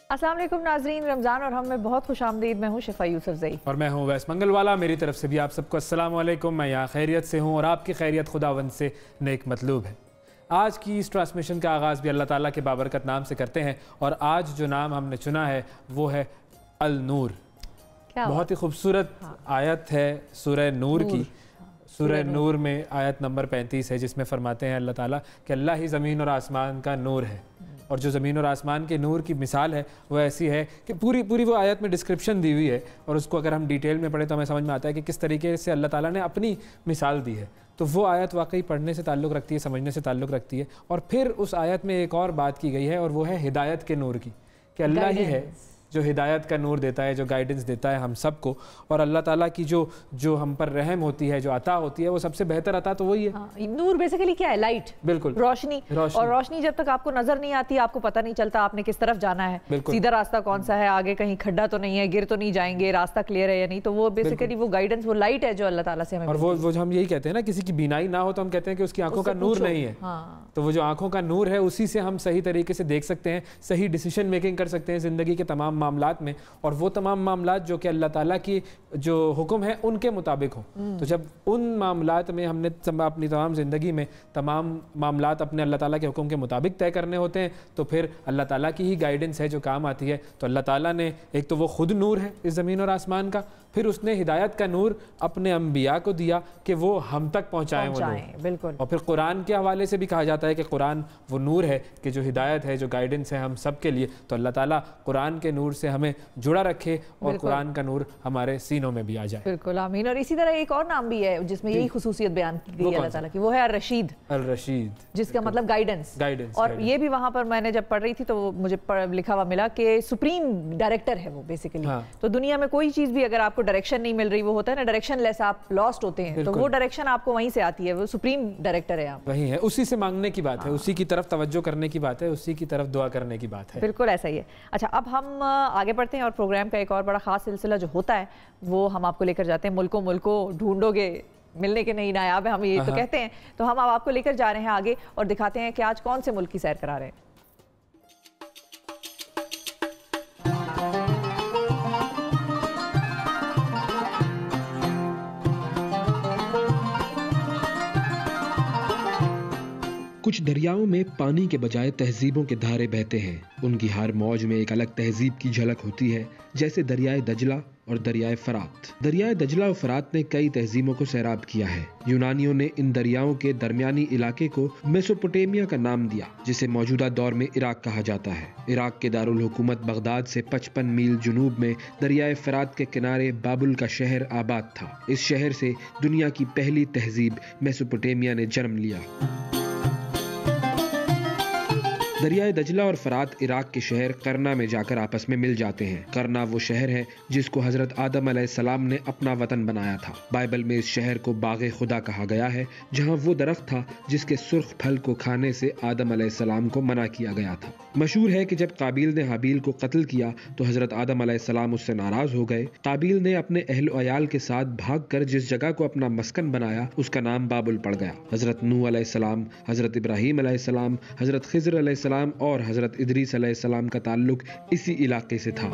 السلام علیکم ناظرین، رمضان اور ہم میں بہت خوش آمدید۔ میں ہوں شفا یوسف زئی اور میں ہوں ویس منگل والا۔ میری طرف سے بھی آپ سب کو السلام علیکم۔ میں یہاں خیریت سے ہوں اور آپ کی خیریت خداوند سے نیک مطلوب ہے۔ آج کی اس ٹرانسمیشن کا آغاز بھی اللہ تعالیٰ کے بابرکت نام سے کرتے ہیں، اور آج جو نام ہم نے چنا ہے وہ ہے النور۔ بہت ہی خوبصورت آیت ہے سورہ نور کی۔ سورہ نور میں آیت نمبر 35 ہے، جس میں فرماتے ہیں اللہ تعالیٰ کہ اللہ ہی زمین اور آسمان کا نور ہے۔ اور جو زمین اور آسمان کے نور کی مثال ہے وہ ایسی ہے کہ پوری وہ آیت میں ڈسکرپشن دی ہوئی ہے، اور اس کو اگر ہم ڈیٹیل میں پڑھیں تو ہمیں سمجھ میں آتا ہے کہ کس طریقے سے اللہ تعالیٰ نے اپنی مثال دی ہے۔ تو وہ آیت واقعی پڑھنے سے تعلق رکھتی ہے، سمجھنے سے تعلق رکھتی ہے۔ اور پھر اس آیت میں ایک اور بات کی گئی ہے، اور وہ ہے ہدایت کے نور کی، کہ اللہ ہی ہے جو ہدایت کا نور دیتا ہے، جو گائیڈنس دیتا ہے ہم سب کو۔ اور اللہ تعالیٰ کی جو ہم پر رحم ہوتی ہے، جو عطا ہوتی ہے، وہ سب سے بہتر عطا تو وہی ہے۔ نور بیسیکلی کیا ہے؟ لائٹ، بالکل، روشنی۔ اور روشنی جب تک آپ کو نظر نہیں آتی، آپ کو پتہ نہیں چلتا آپ نے کس طرف جانا ہے، سیدھا راستہ کون سا ہے، آگے کہیں کھڈا تو نہیں ہے، گر تو نہیں جائیں گے، راستہ کلیئر ہے یا نہیں۔ تو وہ بیسیکلی وہ گائیڈنس، وہ لائٹ ہے جو اللہ تعالیٰ سے ہمیں۔ اور وہ ہم یہی کہتے ہیں نا، کسی کی بینائی نہ ہو تو ہم کہتے ہیں کہ اس کی آنکھوں کا نور نہیں ہے۔ تو وہ جو آنکھوں کا نور ہے، اسی سے ہم صحیح طریقے سے دیکھ سکتے ہیں، صحیح ڈیسیشن میکنگ کر سکتے ہیں زندگی کے تمام معاملات میں، اور وہ تمام معاملات جو کہ اللہ تعالیٰ کی جو حکم ہے ان کے مطابق ہوں۔ تو جب ان معاملات میں ہم نے اپنی تمام زندگی میں تمام معاملات اپنے اللہ تعالیٰ کے حکم کے مطابق طے کرنے ہوتے ہیں، تو پھر اللہ تعالیٰ کی ہی گائیڈنس ہے جو کام آتی ہے۔ تو اللہ تعالیٰ نے ایک تو وہ خود نور ہے اس زمین اور آسمان کا، پھر اس نے ہدایت کا نور اپنے انبیاء کو دیا کہ وہ ہم تک پہنچائیں وہ نور۔ بالکل۔ اور پھر قرآن کے حوالے سے بھی کہا جاتا ہے کہ قرآن وہ نور ہے کہ جو ہدایت ہے، جو گائیڈنس ہے ہم سب کے لیے۔ تو اللہ تعالیٰ قرآن کے نور سے ہمیں جڑا رکھے اور قرآن کا نور ہمارے سینوں میں بھی آ جائے۔ بالکل، آمین۔ اور اسی طرح ایک اور نام بھی ہے جس میں یہی خصوصیت بیان کی گئی ہے اللہ تعالیٰ کی، وہ ہے الرشید۔ الرشید جس کا مطلب گائیڈنس۔ اور یہ بھی وہاں پر میں نے جب پڑھ رہی تھی تو مجھے لکھا ہوا ملا کہ سپریم ڈائریکٹر ہے وہ بیسیکلی۔ تو دنیا میں کوئی چیز بھی اگر آپ کو ڈائریکشن نہیں مل رہی، وہ ہوتا ہے نا ڈائریکشن لیس، آپ لاسٹ ہوتے ہیں، تو وہ ڈائریکشن آپ کو وہیں سے آتی ہے، وہ سپریم ڈائریکٹر ہے۔ آپ وہی ہے، اسی سے مانگنے کی بات ہے، اسی کی طرف توجہ کرنے کی بات ہے، اسی کی طرف دعا کرنے کی بات ہے۔ بالکل ایسا ہی ہے۔ اچھا، اب ہم آگے بڑھتے ہیں اور پروگرام کا ایک اور بڑا خاص سلسلہ جو ہوتا ہے وہ ہم آپ کو لے کر جاتے ہیں ملکوں ڈھونڈو گے ملنے کے نہیں نایاب ہے، ہم یہ تو کہتے ہیں۔ تو ہم اب آپ کو لے کر جا رہے ہیں آگے اور دکھاتے ہیں کہ آج کون سے ملک کی سیر کرا رہے ہیں۔ کچھ دریاؤں میں پانی کے بجائے تہذیبوں کے دھارے بہتے ہیں، ان کی ہر موج میں ایک الگ تہذیب کی جھلک ہوتی ہے، جیسے دریائے دجلہ اور دریائے فرات۔ دریائے دجلہ اور فرات نے کئی تہذیبوں کو سیراب کیا ہے۔ یونانیوں نے ان دریاؤں کے درمیانی علاقے کو میسوپوٹیمیا کا نام دیا، جسے موجودہ دور میں عراق کہا جاتا ہے۔ عراق کے دارالحکومت بغداد سے 55 میل جنوب میں دریائے فرات کے کنارے بابل کا شہر آباد تھا۔ اس شہر سے دنیا کی پہلی تہذیب میسوپوٹیمیا نے جنم لیا۔ دریائے دجلہ اور فرات عراق کے شہر قرنا میں جا کر آپس میں مل جاتے ہیں۔ قرنا وہ شہر ہے جس کو حضرت آدم علیہ السلام نے اپنا وطن بنایا تھا۔ بائبل میں اس شہر کو باغ خدا کہا گیا ہے، جہاں وہ درخت تھا جس کے سرخ پھل کو کھانے سے آدم علیہ السلام کو منع کیا گیا تھا۔ مشہور ہے کہ جب قابیل نے حابیل کو قتل کیا تو حضرت آدم علیہ السلام اس سے ناراض ہو گئے۔ قابیل نے اپنے اہل و عیال کے ساتھ بھاگ کر جس جگہ کو اپنا مسکن بنایا اس کا نام بابل پڑ گیا۔ حضرت نوح علیہ السلام، حضرت ابراہیم علیہ السلام، حضرت خضر علیہ السلام اور حضرت ادریس علیہ السلام کا تعلق اسی علاقے سے تھا۔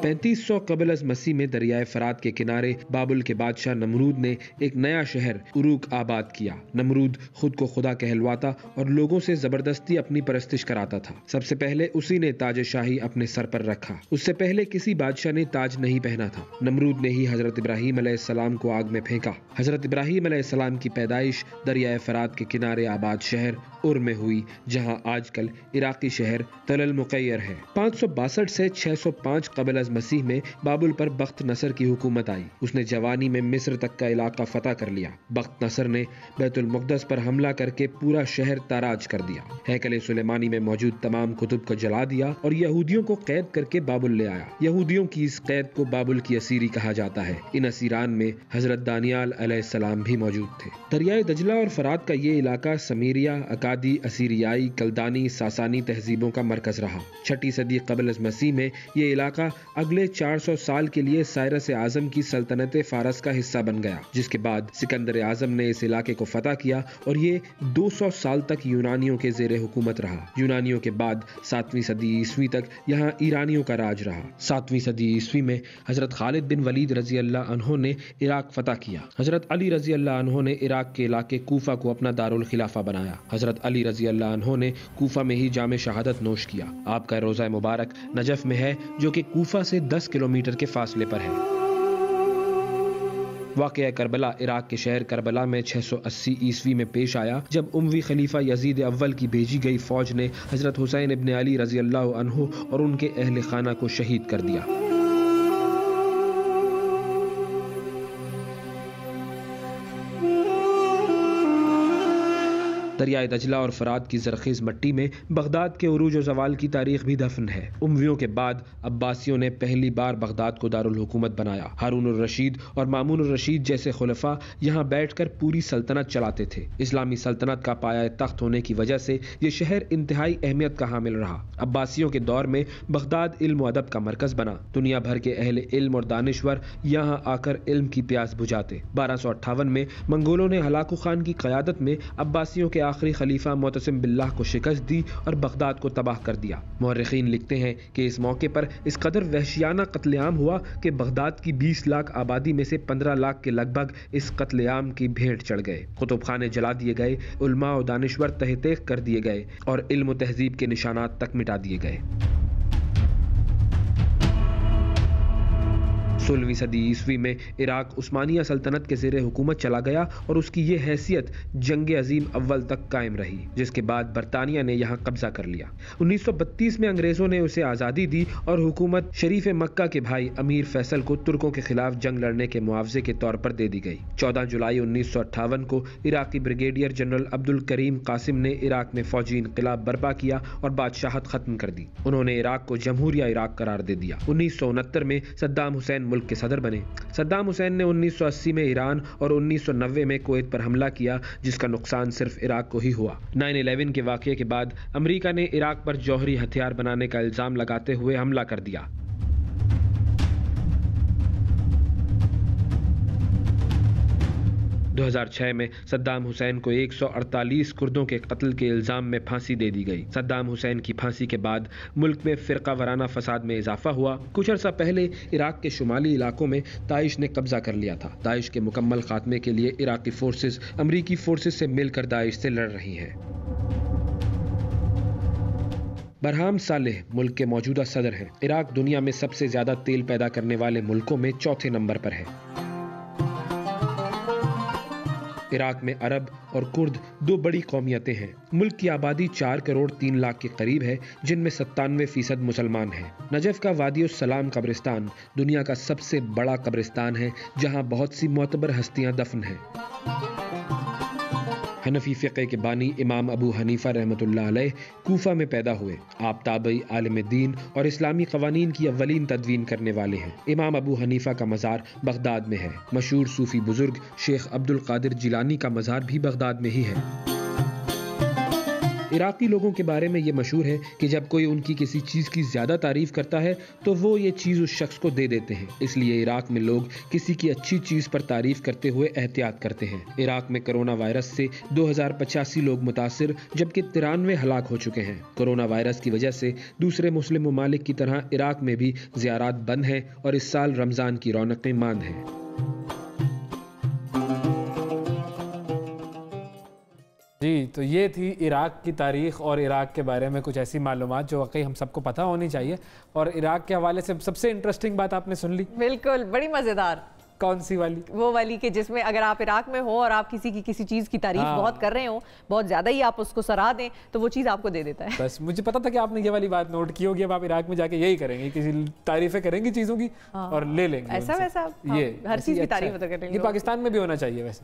3500 قبل از مسیح میں دریائے فرات کے کنارے بابل کے بادشاہ نمرود نے ایک نیا شہر عروق آباد کیا۔ نمرود خود کو خدا کہلواتا اور لوگوں سے زبردستی اپنی پرستش کراتا تھا۔ سب سے پہلے اسی نے تاج شاہی اپنے سر پر رکھا، اس سے پہلے کسی بادشاہ نے تاج نہیں پہنا تھا۔ نمرود نے ہی حضرت ابراہیم علیہ السلام کو آگ میں پھینکا۔ حضرت ابراہیم علیہ السلام کی پیدائش دریائے فرات کے کنارے آباد شہر ار میں ہوئی، جہاں آج کل عراقی شہر تل المقیر ہے۔ 562 سے 605 قبل از مسیح میں بابل پر بخت نصر کی حکومت آئی۔ اس نے جوانی میں مصر تک کا علاقہ فتح کر لیا۔ بخت نصر نے بیت المقدس پر حملہ کر کے پورا شہر تاراج کر دیا۔ ہیکل سلیمانی میں موجود تمام کتب کو جلا دیا اور یہودیوں کو قید کر کے بابل لے آیا۔ یہودیوں کی اس قید کو بابل کی اسیری کہا جاتا ہے۔ ان اسیران میں حضرت دانیال علیہ السلام بھی موجود تھے۔ دریائے دجلہ اور فرات کا یہ علاقہ سمیریا، اکادی، اسیریائی، کلدانی، ساسانی تہذیبوں کا مرکز رہا۔ 6 صدی قبل از مسیح میں یہ علاقہ اگلے 400 سال کے لیے سائرس اعظم کی سلطنت فارس کا حصہ بن گیا، جس کے بعد سکندر اعظم نے اس علاقے کو فتح کیا اور یہ 200 سال تک یونانیوں کے زیر حکومت رہا۔ یونانیوں کے بعد 7ویں صدی عیسوی تک یہاں ایرانیوں کا راج رہا۔ 7ویں صدی عیسوی میں حضرت خالد بن ولید رضی اللہ عنہ نے عراق فتح کیا۔ حضرت علی رضی اللہ عنہ نے عراق کے علاقے کوفہ کو اپنا دارالخلافہ بنایا۔ حضرت علی رضی اللہ عنہ نے کوفہ میں ہی جام شہادت نوش کیا۔ آپ کا روضہ مبارک نجف میں ہے، جو کہ کوفہ سے 10 کلومیٹر کے فاصلے پر ہے۔ واقعہ کربلا عراق کے شہر کربلا میں 680 عیسوی میں پیش آیا، جب اموی خلیفہ یزید اول کی بھیجی گئی فوج نے حضرت حسین ابن علی رضی اللہ عنہ اور ان کے اہل خانہ کو شہید کر دیا۔ دریائے دجلہ اور فرات کی زرخیز مٹی میں بغداد کے عروج و زوال کی تاریخ بھی دفن ہے۔ امویوں کے بعد عباسیوں نے پہلی بار بغداد کو دارالحکومت بنایا۔ ہارون الرشید اور مامون الرشید جیسے خلفاء یہاں بیٹھ کر پوری سلطنت چلاتے تھے۔ اسلامی سلطنت کا پایہ تخت ہونے کی وجہ سے یہ شہر انتہائی اہمیت کا حامل رہا۔ عباسیوں کے دور میں بغداد علم و ادب کا مرکز بنا۔ دنیا بھر کے اہل علم اور دانشور یہاں آ کر علم کی پیاس بجھاتے۔ 1258 میں منگولوں نے ہلاکو خان کی قیادت میں عباسیوں کے آخری خلیفہ معتصم باللہ کو شکست دی اور بغداد کو تباہ کر دیا۔ مورخین لکھتے ہیں کہ اس موقع پر اس قدر وحشیانہ قتل عام ہوا کہ بغداد کی 20 لاکھ آبادی میں سے 15 لاکھ کے لگ بھگ اس قتل عام کی بھیٹ چڑھ گئے۔ کتب خانے جلا دیے گئے، علماء و دانشور تہ تیغ کر دیے گئے اور علم و تہذیب کے نشانات تک مٹا دیے گئے۔ 16ویں صدی عیسوی میں عراق عثمانیہ سلطنت کے زیر حکومت چلا گیا اور اس کی یہ حیثیت جنگ عظیم اول تک قائم رہی، جس کے بعد برطانیہ نے یہاں قبضہ کر لیا۔ 1932 میں انگریزوں نے اسے آزادی دی اور حکومت شریف مکہ کے بھائی امیر فیصل کو ترکوں کے خلاف جنگ لڑنے کے معاوضے کے طور پر دے دی گئی۔ 14 جولائی 1958 کو عراقی بریگیڈیئر جنرل عبد الکریم قاسم نے عراق میں فوجی انقلاب برپا کیا اور بادشاہت ختم کر دی۔ انہوں نے عراق کو جمہوریہ عراق قرار دے دیا۔ 1969 میں صدام حسین ملک کے صدر بنے۔ صدام حسین نے 1980 میں ایران اور 1990 میں کویت پر حملہ کیا، جس کا نقصان صرف عراق کو ہی ہوا۔ 9/11 کے واقعے کے بعد امریکہ نے عراق پر جوہری ہتھیار بنانے کا الزام لگاتے ہوئے حملہ کر دیا۔ 2006 میں صدام حسین کو 148 کردوں کے قتل کے الزام میں پھانسی دے دی گئی۔ صدام حسین کی پھانسی کے بعد ملک میں فرقہ وارانہ فساد میں اضافہ ہوا۔ کچھ عرصہ پہلے عراق کے شمالی علاقوں میں داعش نے قبضہ کر لیا تھا۔ داعش کے مکمل خاتمے کے لیے عراقی فورسز امریکی فورسز سے مل کر داعش سے لڑ رہی ہیں۔ برہام صالح ملک کے موجودہ صدر ہیں۔ عراق دنیا میں سب سے زیادہ تیل پیدا کرنے والے ملکوں میں چوتھے نمبر پر ہے۔ عراق میں عرب اور کرد دو بڑی قومیتیں ہیں۔ ملک کی آبادی 4 کروڑ 3 لاکھ کے قریب ہے، جن میں 97% مسلمان ہیں۔ نجف کا وادی السلام قبرستان دنیا کا سب سے بڑا قبرستان ہے، جہاں بہت سی معتبر ہستیاں دفن ہیں۔ حنفی فقہ کے بانی امام ابو حنیفہ رحمۃ اللہ علیہ کوفہ میں پیدا ہوئے۔ آپ تابعی عالم دین اور اسلامی قوانین کی اولین تدوین کرنے والے ہیں۔ امام ابو حنیفہ کا مزار بغداد میں ہے۔ مشہور صوفی بزرگ شیخ عبد القادر جیلانی کا مزار بھی بغداد میں ہی ہے۔ عراقی لوگوں کے بارے میں یہ مشہور ہے کہ جب کوئی ان کی کسی چیز کی زیادہ تعریف کرتا ہے تو وہ یہ چیز اس شخص کو دے دیتے ہیں۔ اس لیے عراق میں لوگ کسی کی اچھی چیز پر تعریف کرتے ہوئے احتیاط کرتے ہیں۔ عراق میں کرونا وائرس سے 2085 لوگ متاثر جبکہ 93 ہلاک ہو چکے ہیں۔ کرونا وائرس کی وجہ سے دوسرے مسلم ممالک کی طرح عراق میں بھی زیارات بند ہیں اور اس سال رمضان کی رونقیں ماند ہیں۔ جی، تو یہ تھی عراق کی تاریخ اور عراق کے بارے میں کچھ ایسی معلومات جو واقعی ہم سب کو پتہ ہونی چاہیے۔ اور عراق کے حوالے سے سب سے انٹرسٹنگ بات آپ نے سن لی؟ بالکل، بڑی مزیدار۔ کون سی والی؟ وہ والی کہ جس میں اگر آپ عراق میں ہو اور آپ کسی چیز کی تعریف بہت کر رہے ہو، بہت زیادہ ہی آپ اس کو سراہ دیں تو وہ چیز آپ کو دے دیتا ہے۔ بس مجھے پتا تھا کہ آپ نے یہ والی بات نوٹ کی ہوگی۔ اب آپ عراق میں جا کے یہی کریں گے، کسی تعریفیں کریں گی چیزوں کی اور لے لیں گے ایسا ویسا، یہ ہر چیز کی تعریف کریں گے۔ یہ پاکستان میں بھی ہونا چاہیے ویسے۔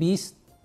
20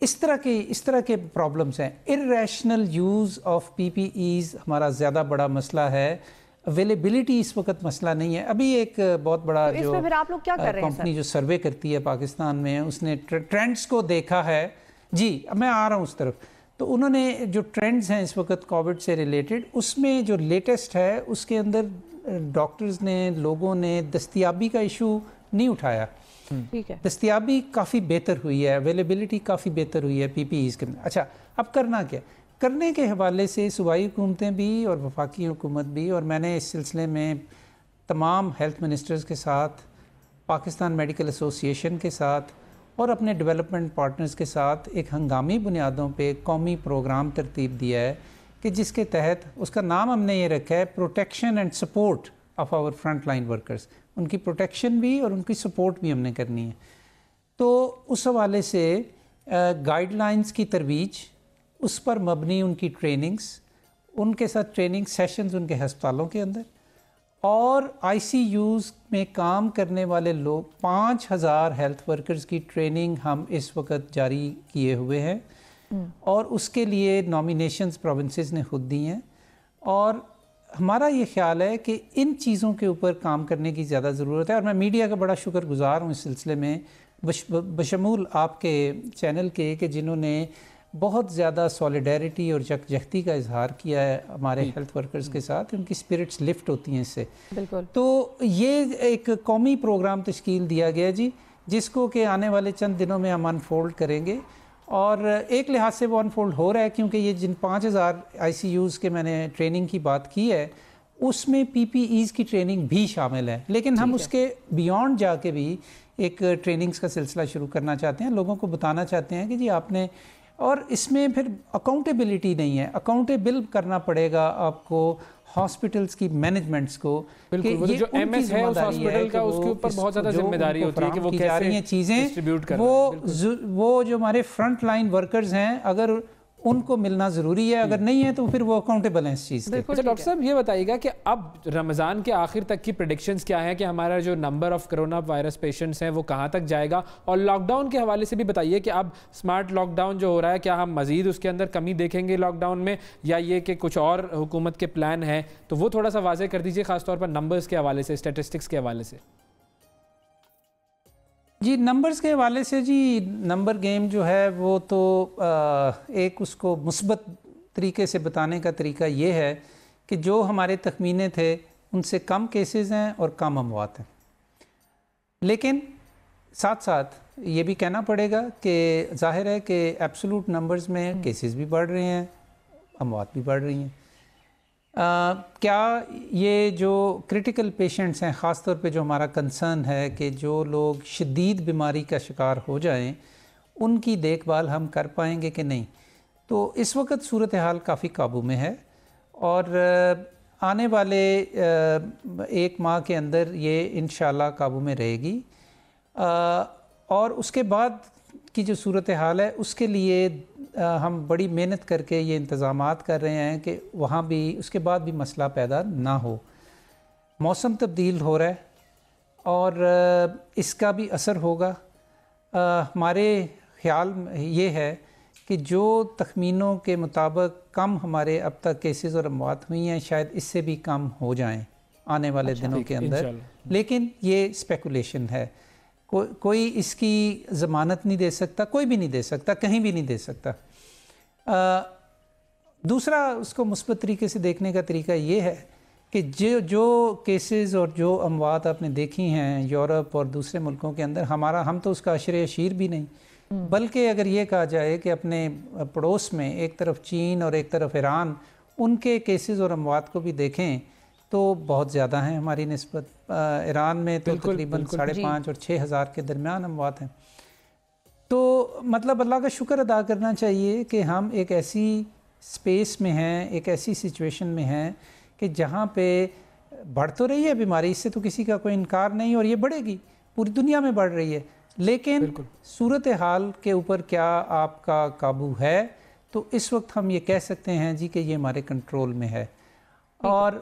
اس طرح کے پرابلمس ہیں. irrational use of PPEs ہمارا زیادہ بڑا مسئلہ ہے. اویلیبلٹی اس وقت مسئلہ نہیں ہے. ابھی ایک بہت بڑا جو کمپنی جو سروے کرتی ہے پاکستان میں, اس نے ٹرینڈز کو دیکھا ہے. جی میں آ رہا ہوں اس طرف. تو انہوں نے جو ٹرینڈز ہیں اس وقت کووڈ سے ریلیٹڈ, اس میں جو لیٹسٹ ہے اس کے اندر ڈاکٹرز نے, لوگوں نے دستیابی کا ایشو نہیں اٹھایا. دستیابی کافی بہتر ہوئی ہے, اویلیبلٹی کافی بہتر ہوئی ہے پی پی ایز کے. اچھا اب کرنا کیا؟ کرنے کے حوالے سے صوبائی حکومتیں بھی اور وفاقی حکومت بھی, اور میں نے اس سلسلے میں تمام ہیلتھ منسٹرز کے ساتھ, پاکستان میڈیکل ایسوسی ایشن کے ساتھ اور اپنے ڈیولپمنٹ پارٹنرز کے ساتھ ایک ہنگامی بنیادوں پہ قومی پروگرام ترتیب دیا ہے کہ جس کے تحت اس کا نام ہم نے یہ رکھا ہے protection and support of our front line workers. ان کی پروٹیکشن بھی اور ان کی سپورٹ بھی ہم نے کرنی ہے. تو اس حوالے سے گائیڈ لائنز کی ترویج, اس پر مبنی ان کی ٹریننگز, ان کے ساتھ ٹریننگ سیشنز ان کے ہسپتالوں کے اندر, اور آئی سی یوز میں کام کرنے والے لوگ 5000 ہیلتھ ورکرز کی ٹریننگ ہم اس وقت جاری کیے ہوئے ہیں, اور اس کے لیے نامینیشنز پروونسز نے خود دی ہیں. اور ہمارا یہ خیال ہے کہ ان چیزوں کے اوپر کام کرنے کی زیادہ ضرورت ہے. اور میں میڈیا کا بڑا شکر گزار ہوں اس سلسلے میں, بشمول آپ کے چینل کے, کہ جنہوں نے بہت زیادہ سولیڈیرٹی اور یکجہتی کا اظہار کیا ہے ہمارے ہیلتھ ورکرز کے ساتھ. ان کی اسپرٹس لفٹ ہوتی ہیں اس سے. بالکل. تو یہ ایک قومی پروگرام تشکیل دیا گیا جی, جس کو کہ آنے والے چند دنوں میں ہم انفولڈ کریں گے. اور ایک لحاظ سے وہ انفولڈ ہو رہا ہے کیونکہ یہ جن 5000 آئی سی یوز کے میں نے ٹریننگ کی بات کی ہے, اس میں پی پی ایز کی ٹریننگ بھی شامل ہے. لیکن ہم اس کے بیونڈ جا کے بھی ایک ٹریننگز کا سلسلہ شروع کرنا چاہتے ہیں. لوگوں کو بتانا چاہتے ہیں کہ جی آپ نے, اور اس میں پھر اکاؤنٹیبلٹی نہیں ہے, اکاؤنٹیبل کرنا پڑے گا آپ کو ہاسپٹلس کی مینجمنٹس کو. بالکل, وہ جو ایم ایس ہے اس ہاسپٹل کا, اس کے اوپر بہت زیادہ ذمہ داری ہوتی ہے کہ وہ کیسے ڈسٹریبیوٹ کرنا ہے. وہ جو ہمارے فرنٹ لائن ورکرز ہیں, اگر ان کو ملنا ضروری ہے, اگر نہیں ہے تو پھر وہ اکاؤنٹیبل ہیں اس چیز کے. اچھا ڈاکٹر صاحب یہ بتائیے گا کہ اب رمضان کے آخر تک کی پریڈکشنز کیا ہیں کہ ہمارا جو number of corona virus patients ہیں وہ کہاں تک جائے گا؟ اور لاک ڈاؤن کے حوالے سے بھی بتائیے کہ اب اسمارٹ لاک ڈاؤن جو ہو رہا ہے, کیا ہم مزید اس کے اندر کمی دیکھیں گے لاک ڈاؤن میں, یا یہ کہ کچھ اور حکومت کے پلان ہیں؟ تو وہ تھوڑا سا واضح کر دیجیے, خاص طور پر نمبرز کے حوالے سے, اسٹیٹسٹکس کے حوالے سے. جی نمبرز کے حوالے سے, جی نمبر گیم جو ہے وہ تو ایک اس کو مثبت طریقے سے بتانے کا طریقہ یہ ہے کہ جو ہمارے تخمینے تھے ان سے کم کیسز ہیں اور کم اموات ہیں. لیکن ساتھ ساتھ یہ بھی کہنا پڑے گا کہ ظاہر ہے کہ ایبسولوٹ نمبرز میں کیسز بھی بڑھ رہے ہیں, اموات بھی بڑھ رہی ہیں. کیا یہ جو کرٹیکل پیشنٹس ہیں, خاص طور پہ جو ہمارا کنسرن ہے کہ جو لوگ شدید بیماری کا شکار ہو جائیں, ان کی دیکھ بھال ہم کر پائیں گے کہ نہیں؟ تو اس وقت صورتحال کافی قابو میں ہے, اور آنے والے 1 ماہ کے اندر یہ انشاءاللہ قابو میں رہے گی. اور اس کے بعد کی جو صورتحال ہے اس کے لیے ہم بڑی محنت کر کے یہ انتظامات کر رہے ہیں کہ وہاں بھی اس کے بعد بھی مسئلہ پیدا نہ ہو. موسم تبدیل ہو رہا ہے اور اس کا بھی اثر ہوگا. ہمارے خیال یہ ہے کہ جو تخمینوں کے مطابق کم ہمارے اب تک کیسز اور اموات ہوئی ہیں, شاید اس سے بھی کم ہو جائیں آنے والے دنوں کے اندر. لیکن یہ اسپیکولیشن ہے, کوئی اس کی ضمانت نہیں دے سکتا, کوئی بھی نہیں دے سکتا, کہیں بھی نہیں دے سکتا. دوسرا اس کو مثبت طریقے سے دیکھنے کا طریقہ یہ ہے کہ جو کیسز اور جو اموات آپ نے دیکھی ہیں یورپ اور دوسرے ملکوں کے اندر, ہم تو اس کا عشر اشیر بھی نہیں, بلکہ اگر یہ کہا جائے کہ اپنے پڑوس میں ایک طرف چین اور ایک طرف ایران, ان کے کیسز اور اموات کو بھی دیکھیں تو بہت زیادہ ہیں ہماری نسبت. ایران میں تو تقریباً 5,500 اور 6,000 کے درمیان اموات ہیں. تو مطلب اللہ کا شکر ادا کرنا چاہیے کہ ہم ایک ایسی سپیس میں ہیں, ایک ایسی سچویشن میں ہیں کہ جہاں پہ بڑھ تو رہی ہے بیماری, اس سے تو کسی کا کوئی انکار نہیں, اور یہ بڑھے گی, پوری دنیا میں بڑھ رہی ہے. لیکن صورتحال کے اوپر کیا آپ کا قابو ہے؟ تو اس وقت ہم یہ کہہ سکتے ہیں جی کہ یہ ہمارے کنٹرول میں ہے, اور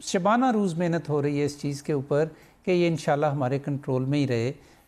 شبانہ روز محنت ہو رہی ہے اس چیز کے اوپر کہ یہ انشاءاللہ ہمارے کنٹرول میں ہی رہے.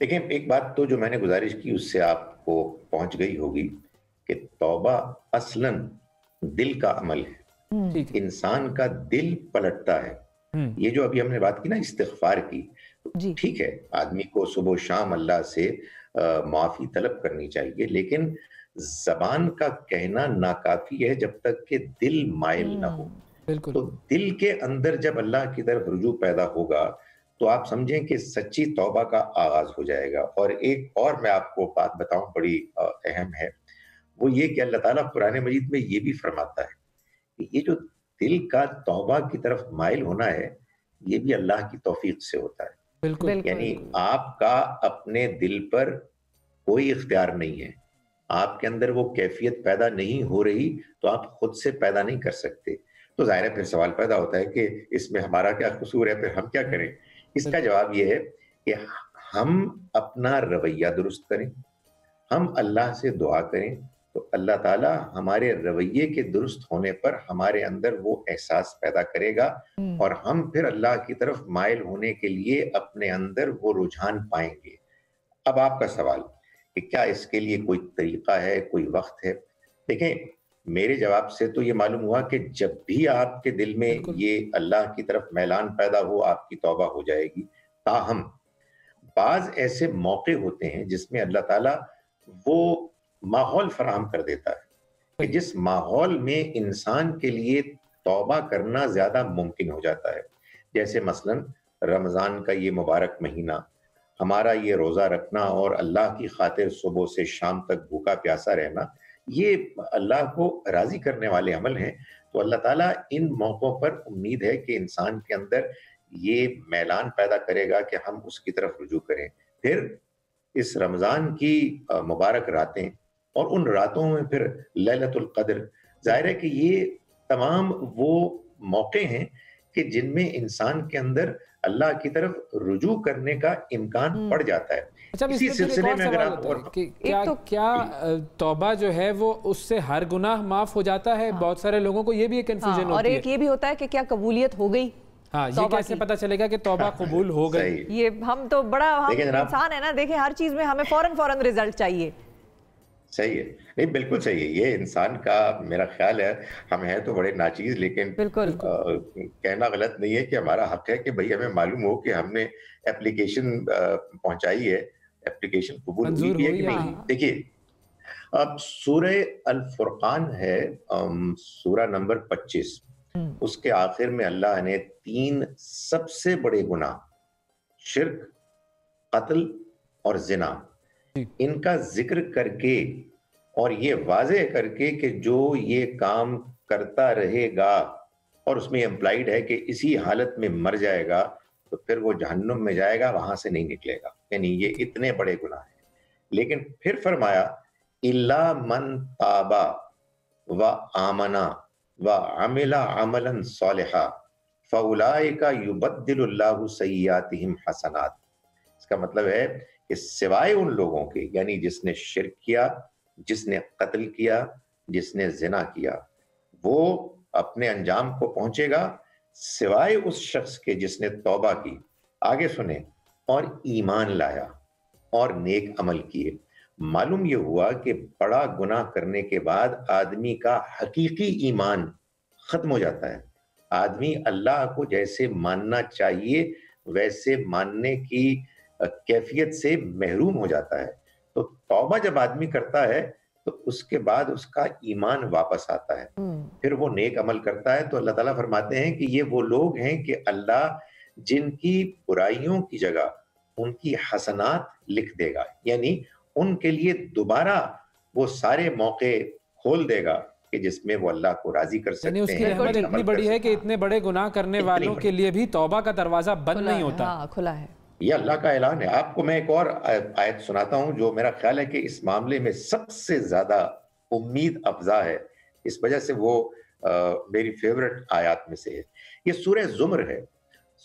دیکھیں ایک بات تو جو میں نے گزارش کی اس سے آپ کو پہنچ گئی ہوگی کہ توبہ اصلاً دل کا عمل ہے، انسان کا دل پلٹتا ہے. یہ جو ابھی ہم نے بات کی نا استغفار کی، ٹھیک ہے آدمی کو صبح و شام اللہ سے معافی طلب کرنی چاہیے، لیکن زبان کا کہنا ناکافی ہے جب تک کہ دل مائل نہ ہو. تو دل کے اندر جب اللہ کی طرف رجوع پیدا ہوگا تو آپ سمجھیں کہ سچی توبہ کا آغاز ہو جائے گا. اور ایک اور میں آپ کو بات بتاؤں بڑی اہم ہے، وہ یہ کہ اللہ تعالیٰ قرآن مجید میں یہ بھی فرماتا ہے کہ یہ جو دل کا توبہ کی طرف مائل ہونا ہے یہ بھی اللہ کی توفیق سے ہوتا ہے. بالکل. یعنی آپ کا اپنے دل پر کوئی اختیار نہیں ہے، آپ کے اندر وہ کیفیت پیدا نہیں ہو رہی تو آپ خود سے پیدا نہیں کر سکتے. تو ظاہر ہے پھر سوال پیدا ہوتا ہے کہ اس میں ہمارا کیا قصور ہے، پھر ہم کیا کریں؟ اس کا جواب یہ ہے کہ ہم اپنا رویہ درست کریں، ہم اللہ سے دعا کریں تو اللہ تعالیٰ ہمارے رویے کے درست ہونے پر ہمارے اندر وہ احساس پیدا کرے گا اور ہم پھر اللہ کی طرف مائل ہونے کے لیے اپنے اندر وہ رجحان پائیں گے. اب آپ کا سوال کہ کیا اس کے لیے کوئی طریقہ ہے، کوئی وقت ہے؟ دیکھیں میرے جواب سے تو یہ معلوم ہوا کہ جب بھی آپ کے دل میں یہ اللہ کی طرف میلان پیدا ہو آپ کی توبہ ہو جائے گی. تاہم بعض ایسے موقع ہوتے ہیں جس میں اللہ تعالیٰ وہ ماحول فراہم کر دیتا ہے کہ جس ماحول میں انسان کے لیے توبہ کرنا زیادہ ممکن ہو جاتا ہے. جیسے مثلاً رمضان کا یہ مبارک مہینہ، ہمارا یہ روزہ رکھنا اور اللہ کی خاطر صبح سے شام تک بھوکا پیاسا رہنا، یہ اللہ کو راضی کرنے والے عمل ہیں. تو اللہ تعالیٰ ان موقعوں پر امید ہے کہ انسان کے اندر یہ میلان پیدا کرے گا کہ ہم اس کی طرف رجوع کریں. پھر اس رمضان کی مبارک راتیں اور ان راتوں میں پھر لیلۃ القدر، ظاہر ہے کہ یہ تمام وہ موقع ہیں کہ جن میں انسان کے اندر اللہ کی طرف رجوع کرنے کا امکان پڑ جاتا ہے. اسی سلسلے میں اگر آپ کیا توبہ جو ہے وہ اس سے ہر گناہ معاف ہو جاتا ہے؟ بہت سارے لوگوں کو یہ بھی ایک کنفیوژن ہوتی ہے. اور ایک یہ بھی ہوتا ہے کہ کیا قبولیت ہو گئی؟ ہاں یہ کیسے پتہ چلے گا کہ توبہ قبول ہو گئی؟ یہ ہم تو بڑا انسان ہے نا، دیکھیں ہر چیز میں ہمیں فوراً رزلٹ چاہیے. صحیح ہے، نہیں بالکل صحیح ہے. یہ انسان کا میرا خیال ہے، ہم ہیں تو بڑے ناچیز لیکن کہنا غلط نہیں ہے کہ ہمارا حق ہے کہ بھئی ہمیں معلوم ہو کہ ہم نے اپلیکیشن پہنچائی ہے، اپلیکیشن قبول ہوئی بھی ہے کہ نہیں. دیکھیے اب سورہ الفرقان ہے، سورہ نمبر 25، اس کے آخر میں اللہ نے 3 سب سے بڑے گناہ، شرک، قتل اور زنا، ان کا ذکر کر کے اور یہ واضح کر کے کہ جو یہ کام کرتا رہے گا اور اس میں امپلائیڈ ہے کہ اسی حالت میں مر جائے گا تو پھر وہ جہنم میں جائے گا، وہاں سے نہیں نکلے گا. یعنی یہ اتنے بڑے گناہ ہیں. لیکن پھر فرمایا الا من تابا و آمنا وعمل عملا صالحا فاولئک یبدل اللہ سیئاتہم حسنات. اس کا مطلب ہے کہ سوائے ان لوگوں کے، یعنی جس نے شرک کیا، جس نے قتل کیا، جس نے زنا کیا، وہ اپنے انجام کو پہنچے گا سوائے اس شخص کے جس نے توبہ کی، آگے سنیں، اور ایمان لایا اور نیک عمل کیے. معلوم یہ ہوا کہ بڑا گناہ کرنے کے بعد آدمی کا حقیقی ایمان ختم ہو جاتا ہے. آدمی اللہ کو جیسے ماننا چاہیے ویسے ماننے کی کیفیت سے محروم ہو جاتا ہے. تو توبہ جب آدمی کرتا ہے تو اس کے بعد اس کا ایمان واپس آتا ہے، پھر وہ نیک عمل کرتا ہے. تو اللہ تعالیٰ فرماتے ہیں کہ یہ وہ لوگ ہیں کہ اللہ جن کی برائیوں کی جگہ ان کی حسنات لکھ دے گا، یعنی ان کے لیے دوبارہ وہ سارے موقع کھول دے گا کہ جس میں وہ اللہ کو راضی کر سکتے ہیں. یعنی اس کی رحمت اتنی بڑی ہے کہ اتنے بڑے گناہ کرنے والوں کے لیے بھی توبہ کا دروازہ بند نہیں ہوتا. کھلا ہے. یہ اللہ کا اعلان ہے. آپ کو میں ایک اور آیت سناتا ہوں جو میرا خیال ہے کہ اس معاملے میں سب سے زیادہ امید افزا ہے، اس وجہ سے وہ میری فیورٹ آیات میں سے ہے. یہ سورہ زمر ہے،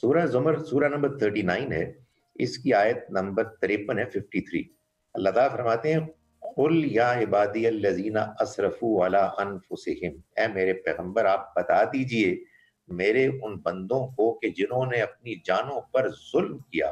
سورہ زمر سورہ نمبر 39 ہے، اس کی آیت نمبر 53 ہے، 53. اللہ تعالیٰ فرماتے ہیں قل یا عبادی الذین اسرفوا علی انفسہم، اے میرے پیغمبر آپ بتا دیجئے میرے ان بندوں کو کہ جنہوں نے اپنی جانوں پر ظلم کیا،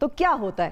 تو کیا ہوتا ہے؟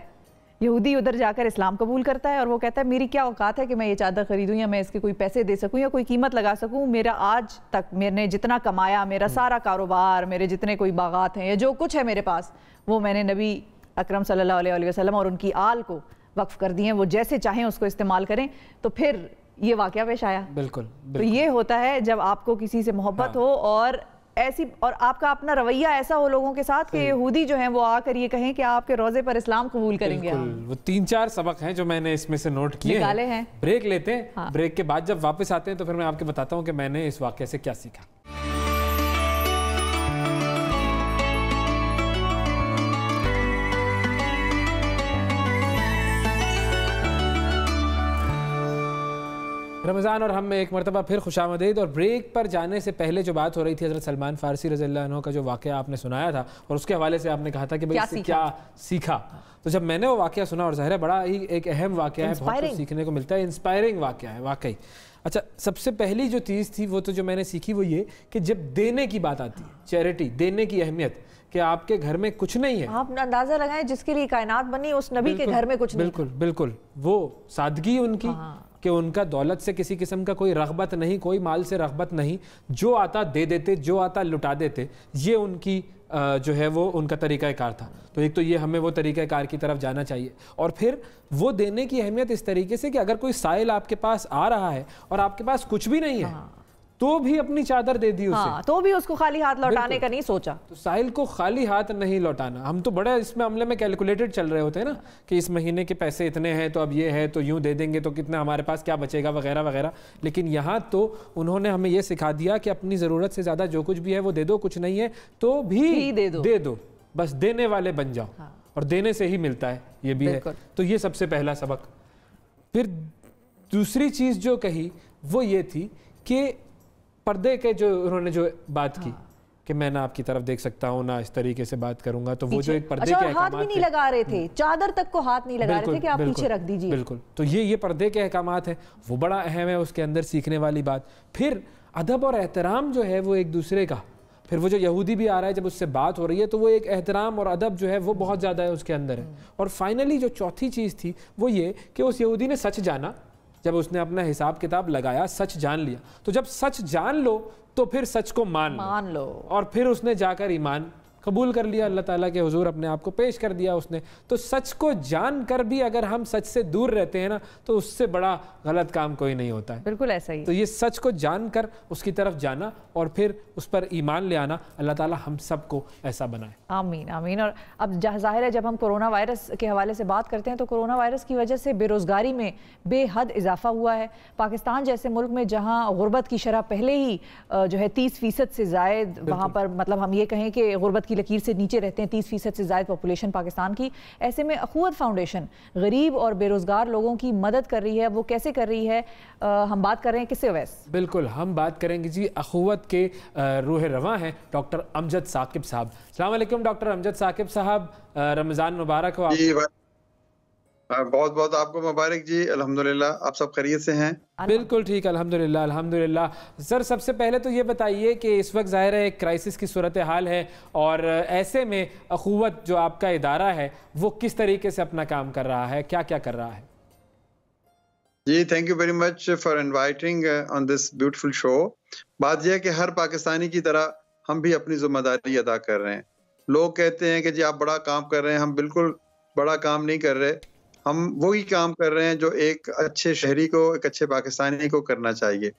یہودی ادھر جا کر اسلام قبول کرتا ہے اور وہ کہتا ہے میری کیا اوقات ہے کہ میں یہ چادر خریدوں یا میں اس کے کوئی پیسے دے سکوں یا کوئی قیمت لگا سکوں، میرا آج تک میں نے جتنا کمایا، میرا سارا کاروبار، میرے جتنے کوئی باغات ہیں یا جو کچھ ہے میرے پاس، وہ میں نے نبی اکرم صلی اللہ علیہ وسلم اور ان کی آل کو وقف کر دیے ہیں، وہ جیسے چاہیں اس کو استعمال کریں. تو پھر یہ واقعہ پیش آیا. بالکل. تو یہ ہوتا ہے جب آپ کو کسی سے محبت ہو اور ایسی، اور آپ کا اپنا رویہ ایسا ہو لوگوں کے ساتھ کہ یہودی جو ہیں وہ آ کر یہ کہیں کہ آپ کے روزے پر اسلام قبول کریں گے. وہ 3-4 سبق ہیں جو میں نے اس میں سے نوٹ کیے ہیں. بریک لیتے ہیں، بریک کے بعد جب واپس آتے ہیں تو پھر میں آپ کو بتاتا ہوں کہ میں نے اس واقعے سے کیا سیکھا. رمضان اور ہم میں ایک مرتبہ پھر خوش آمدید. اور بریک پر جانے سے پہلے جو بات ہو رہی تھی حضرت سلمان فارسی رضی اللہ عنہ کا جو واقعہ آپ نے سنایا تھا اور اس کے حوالے سے آپ نے کہا تھا کہ بھئی اس سے کیا سیکھا. تو جب میں نے وہ واقعہ سنا، اور ظاہر ہے بڑا ہی ایک اہم واقعہ ہے، بہت کچھ سیکھنے کو ملتا ہے، انسپائرنگ واقعہ ہے واقعی. اچھا، سب سے پہلی جو چیز تھی وہ تو جو میں نے سیکھی وہ یہ کہ جب دینے کی بات آتی ہے، چیریٹی، دینے کی اہمیت، کہ آپ کے گھر میں کچھ نہیں ہے، آپ اندازہ لگائیں جس کے لیے کائنات بنی اس نبی کے گھر میں کچھ نہیں. بالکل بالکل. وہ سادگی ان کی کہ ان کا دولت سے کسی قسم کا کوئی رغبت نہیں، کوئی مال سے رغبت نہیں، جو آتا دے دیتے، جو آتا لٹا دیتے. یہ ان کی جو ہے وہ ان کا طریقہ کار تھا. تو ایک تو یہ ہمیں وہ طریقہ کار کی طرف جانا چاہیے. اور پھر وہ دینے کی اہمیت اس طریقے سے کہ اگر کوئی سائل آپ کے پاس آ رہا ہے اور آپ کے پاس کچھ بھی نہیں ہے تو بھی اپنی چادر دے دی اسے، تو بھی اس کو خالی ہاتھ لوٹانے کا نہیں سوچا. تو سائل کو خالی ہاتھ نہیں لوٹانا. ہم تو بڑا اس میں عملے میں کیلکولیٹڈ چل رہے ہوتے ہیں نا کہ اس مہینے کے پیسے اتنے ہیں تو اب یہ ہے تو یوں دے دیں گے تو کتنا ہمارے پاس کیا بچے گا وغیرہ وغیرہ. لیکن یہاں تو انہوں نے ہمیں یہ سکھا دیا کہ اپنی ضرورت سے زیادہ جو کچھ بھی ہے وہ دے دو، کچھ نہیں ہے تو بھی دے دو، بس دینے والے بن جاؤ. اور دینے سے ہی ملتا ہے، یہ بھی ہے. تو یہ سب سے پہلا سبق. پھر دوسری چیز جو کہی وہ یہ تھی کہ پردے کے جو انہوں نے جو بات کی کہ میں نہ آپ کی طرف دیکھ سکتا ہوں نہ اس طریقے سے بات کروں گا، تو وہ جو ایک پردے کے احکامات ہاتھ بھی نہیں لگا رہے تھے، چادر تک کو ہاتھ نہیں لگا رہے تھے کہ آپ پیچھے رکھ دیجئے. بالکل. تو یہ پردے کے احکامات ہیں، وہ بڑا اہم ہے اس کے اندر سیکھنے والی بات. پھر ادب اور احترام جو ہے وہ ایک دوسرے کا. پھر وہ جو یہودی بھی آ رہا ہے جب اس سے بات ہو رہی ہے تو وہ ایک احترام اور ادب جو ہے وہ بہت زیادہ ہے اس کے اندر ہے. اور فائنلی جو چوتھی چیز تھی وہ یہ کہ اس یہودی نے سچ جانا. جب اس نے اپنا حساب کتاب لگایا، سچ جان لیا. تو جب سچ جان لو تو پھر سچ کو مان لو. اور پھر اس نے جا کر ایمان قبول کر لیا، اللہ تعالیٰ کے حضور اپنے آپ کو پیش کر دیا اس نے. تو سچ کو جان کر بھی اگر ہم سچ سے دور رہتے ہیں نا تو اس سے بڑا غلط کام کوئی نہیں ہوتا ہے. بالکل ایسا ہی. تو یہ سچ کو جان کر اس کی طرف جانا اور پھر اس پر ایمان لے آنا، اللہ تعالیٰ ہم سب کو ایسا بنائے. آمین آمین. اور اب ظاہر ہے جب ہم کرونا وائرس کے حوالے سے بات کرتے ہیں تو کرونا وائرس کی وجہ سے بے روزگاری میں بے حد اضافہ ہوا ہے. پاکستان جیسے ملک میں جہاں غربت کی شرح پہلے ہی جو ہے 30% سے زائد، وہاں پر مطلب ہم یہ کہیں کہ غربت کی لکیر سے نیچے رہتے ہیں 30% سے زائد پاپولیشن پاکستان کی. ایسے میں اخوت فاؤنڈیشن غریب اور بے روزگار لوگوں کی مدد کر رہی ہے. وہ کیسے کر رہی ہے؟ ہم بات کر رہے ہیں کس سے اویس؟ بالکل ہم بات کریں گے جی اخوت کے روح رواں ہیں ڈاکٹر امجد ثاقب صاحب. السلام علیکم ڈاکٹر امجد ثاقب صاحب، رمضان مبارک ہو. جی بہت بہت آپ کو مبارک جی. الحمدللہ آپ سب خیریت سے ہیں؟ بالکل ٹھیک، الحمدللہ الحمدللہ. سر سب سے پہلے تو یہ بتائیے کہ اس وقت ظاہر ہے ایک کرائسس کی صورتحال ہے اور ایسے میں اخوت جو آپ کا ادارہ ہے وہ کس طریقے سے اپنا کام کر رہا ہے، کیا کیا کر رہا ہے؟ جی thank you very much for inviting on this beautiful show. بات یہ ہے کہ ہر پاکستانی کی طرح ہم بھی اپنی ذمہ داری ادا کر رہے ہیں. لوگ کہتے ہیں کہ جی آپ بڑا کام کر رہے ہیں، ہم بالکل بڑا کام نہیں کر رہے. ہم وہی کام کر رہے ہیں جو ایک اچھے شہری کو، ایک اچھے پاکستانی کو کرنا چاہیے.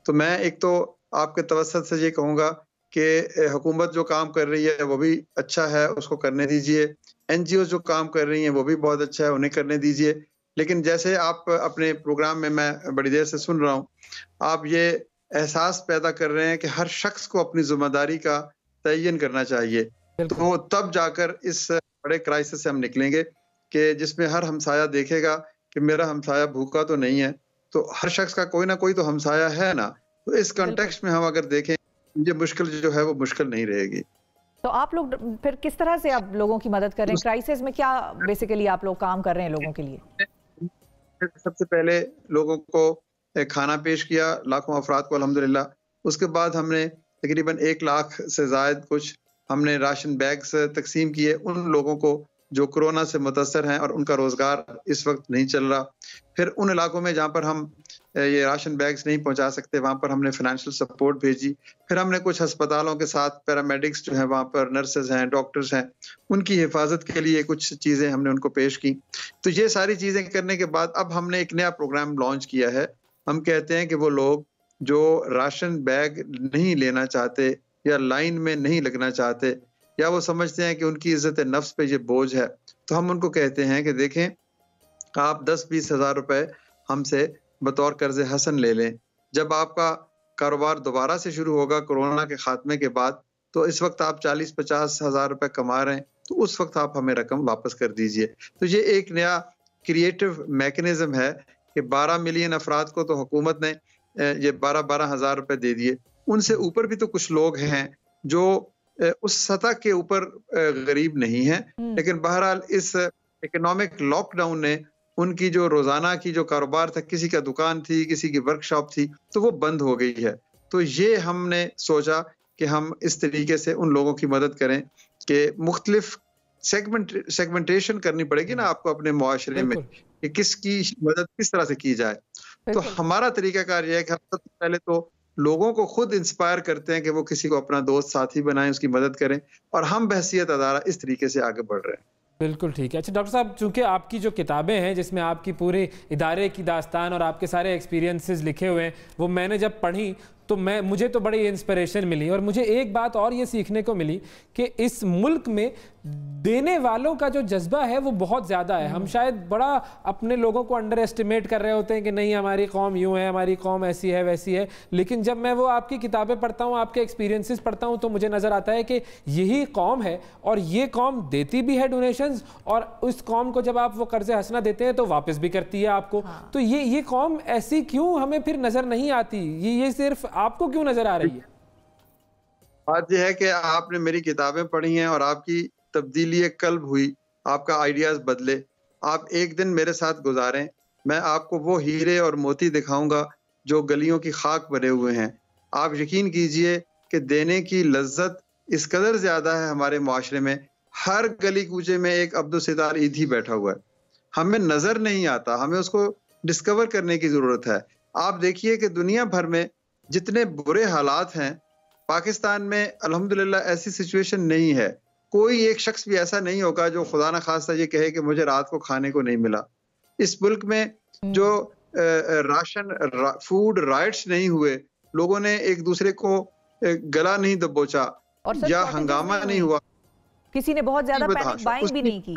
تو میں ایک تو آپ کے توسط سے یہ کہوں گا کہ حکومت جو کام کر رہی ہے وہ بھی اچھا ہے، اس کو کرنے دیجئے. این جی اوز جو کام کر رہی ہیں وہ بھی بہت اچھا ہے، انہیں کرنے دیجئے. لیکن جیسے آپ اپنے پروگرام میں بڑی دیر سے سن رہا ہوں، آپ یہ احساس پیدا کر رہے ہیں کہ ہر شخص کو اپنی ذمہ داری کا تعین کرنا چاہیے. تو تب جا کر اس بڑے کرائسس سے ہم نکلیں گے کہ جس میں ہر ہمسایہ دیکھے گا کہ میرا ہمسایہ بھوکا تو نہیں ہے. تو ہر شخص کا کوئی نہ کوئی تو ہمسایہ ہے نا. تو اس کنٹیکسٹ میں ہم اگر دیکھیں یہ مشکل جو ہے وہ مشکل نہیں رہے گی. تو آپ لوگ پھر کس طرح سے آپ لوگوں کی مدد کر رہے ہیں کرائسس میں؟ کیا بیسیکلی آپ لوگ کام کر رہے ہیں لوگوں کے لیے؟ سب سے پہلے لوگوں کو کھانا پیش کیا، لاکھوں افراد کو الحمدللہ. اس کے بعد ہم نے تقریباً 1 لاکھ سے زائد کچھ ہم نے راشن بیگز تقسیم کیے ان لوگوں کو جو کورونا سے متاثر ہیں اور ان کا روزگار اس وقت نہیں چل رہا. پھر ان علاقوں میں جہاں پر ہم یہ راشن بیگز نہیں پہنچا سکتے وہاں پر ہم نے فائنینشیل سپورٹ بھیجی. پھر ہم نے کچھ ہسپتالوں کے ساتھ پیرامیڈکس جو ہیں وہاں پر نرسز ہیں ڈاکٹرز ہیں ان کی حفاظت کے لیے کچھ چیزیں ہم نے ان کو پیش کی. تو یہ ساری چیزیں کرنے کے بعد اب ہم نے ایک نیا پروگرام لانچ کیا ہے. ہم کہتے ہیں کہ وہ لوگ جو راشن بیگ نہیں لینا چاہتے یا لائن میں نہیں لگنا چاہتے یا وہ سمجھتے ہیں کہ ان کی عزت نفس پہ یہ بوجھ ہے تو ہم ان کو کہتے ہیں کہ دیکھیں آپ 10-20 ہزار روپے ہم سے بطور قرض حسن لے لیں. جب آپ کا کاروبار دوبارہ سے شروع ہوگا کورونا کے خاتمے کے بعد تو اس وقت آپ 40-50 ہزار روپے کما رہے ہیں تو اس وقت آپ ہمیں رقم واپس کر دیجئے. تو یہ ایک نیا کریٹو میکنزم ہے کہ 12 ملین افراد کو تو حکومت نے یہ 12 ہزار روپے دے دیے. ان سے اوپر بھی تو کچھ لوگ ہیں جو اس سطح کے اوپر غریب نہیں ہیں لیکن بہرحال اس اکنامک لاک ڈاؤن نے ان کی جو روزانہ کی جو کاروبار تھا کسی کا دکان تھی کسی کی ورک شاپ تھی تو وہ بند ہو گئی ہے. تو یہ ہم نے سوچا کہ ہم اس طریقے سے ان لوگوں کی مدد کریں کہ مختلف سیگمنٹیشن کرنی پڑے گی نا آپ کو اپنے معاشرے میں کہ کس کی مدد کس طرح سے کی جائے. تو ہمارا طریقہ کار یہ ہے کہ ہم سب سے پہلے تو لوگوں کو خود انسپائر کرتے ہیں کہ وہ کسی کو اپنا دوست ساتھی بنائیں اس کی مدد کریں اور ہم بحیثیت ادارہ اس طریقے سے آگے بڑھ رہے ہیں. بالکل ٹھیک ہے. اچھا ڈاکٹر صاحب چونکہ آپ کی جو کتابیں ہیں جس میں آپ کی پورے ادارے کی داستان اور آپ کے سارے ایکسپیرینسز لکھے ہوئے ہیں وہ میں نے جب پڑھی تو مجھے تو بڑی انسپریشن ملی اور مجھے ایک بات اور یہ سیکھنے کو ملی کہ اس ملک میں دینے والوں کا جو جذبہ ہے وہ بہت زیادہ ہے. ہم شاید بڑا اپنے لوگوں کو انڈر ایسٹیمیٹ کر رہے ہوتے ہیں کہ نہیں ہماری قوم یوں ہے ہماری قوم ایسی ہے ویسی ہے, لیکن جب میں وہ آپ کی کتابیں پڑھتا ہوں آپ کے ایکسپیرینسز پڑھتا ہوں تو مجھے نظر آتا ہے کہ یہی قوم ہے اور یہ قوم دیتی بھی ہے ڈونیشنز اور اس قوم کو جب آپ وہ قرض حسنہ دیتے ہیں تو واپس بھی کرتی ہے آپ کو. تو یہ قوم ایسی کیوں ہمیں پھر نظر نہیں آتی, یہ صرف آپ کو کیوں نظر آ رہی ہے؟ بات یہ ہے کہ آپ نے میری کتابیں پڑھی ہیں اور آپ کی تبدیلی قلب ہوئی, آپ کا آئیڈیاز بدلے. آپ ایک دن میرے ساتھ گزاریں, میں آپ کو وہ ہیرے اور موتی دکھاؤں گا جو گلیوں کی خاک بنے ہوئے ہیں. آپ یقین کیجئے کہ دینے کی لذت اس قدر زیادہ ہے ہمارے معاشرے میں. ہر گلی کوچے میں ایک عبدالستار عیدھی بیٹھا ہوا ہے, ہمیں نظر نہیں آتا, ہمیں اس کو ڈسکور کرنے کی ضرورت ہے. آپ دیکھیے کہ دنیا بھر میں جتنے برے حالات ہیں پاکستان میں الحمدللہ ایسی سچویشن نہیں ہے. کوئی ایک شخص بھی ایسا نہیں ہوگا جو خدا نخواستہ یہ کہے کہ مجھے رات کو کھانے کو نہیں ملا. اس ملک میں جو راشن فوڈ رائٹس نہیں ہوئے, لوگوں نے ایک دوسرے کو گلا نہیں دبوچا یا ہنگامہ نہیں ہوا, کسی نے بہت زیادہ پینک بائنگ بھی نہیں کی.